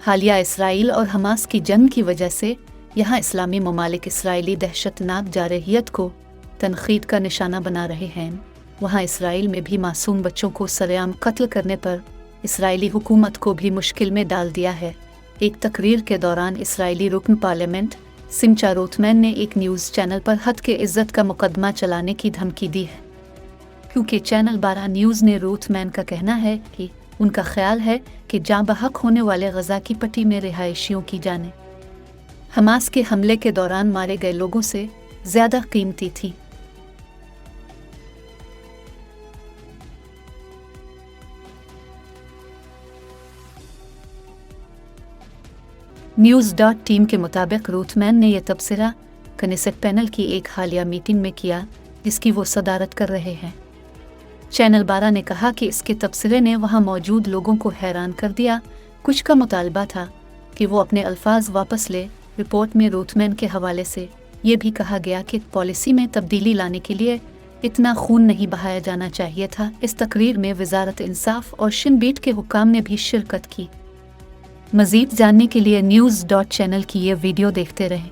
हालिया इसराइल और हमास की जंग की वजह से यहाँ इस्लामी ममालिक इसराइली दहशतनाक जारहियत को तनखीद का निशाना बना रहे हैं। वहाँ इसराइल में भी मासूम बच्चों को सरेआम कत्ल करने पर इसराइली हुकूमत को भी मुश्किल में डाल दिया है। एक तकरीर के दौरान इसराइली रुकन पार्लियामेंट सिमचा रोथमैन ने एक न्यूज़ चैनल पर हद के इज्जत का मुकदमा चलाने की धमकी दी है, क्योंकि चैनल 12 न्यूज़ ने रोथमैन का कहना है कि उनका ख्याल है कि जाँ बहक होने वाले गजा की पट्टी में रिहायशियों की जानें हमास के हमले के दौरान मारे गए लोगों से ज़्यादा कीमती थी। न्यूज़.टीम के मुताबिक रोथमैन ने यह तबसरा कनेसेट पैनल की एक हालिया मीटिंग में किया, जिसकी वो सदारत कर रहे हैं। चैनल 12 ने कहा कि इसके तबसरे ने वहां मौजूद लोगों को हैरान कर दिया। कुछ का मुतालबा था कि वो अपने अल्फाज वापस ले। रिपोर्ट में रोथमैन के हवाले से ये भी कहा गया कि पॉलिसी में तब्दीली लाने के लिए इतना खून नहीं बहाया जाना चाहिए था। इस तकरीर में वजारत इंसाफ और शिन बेट के हुक्काम ने भी शिरकत की। मज़ीद जानने के लिए न्यूज़.चैनल की ये वीडियो देखते रहें।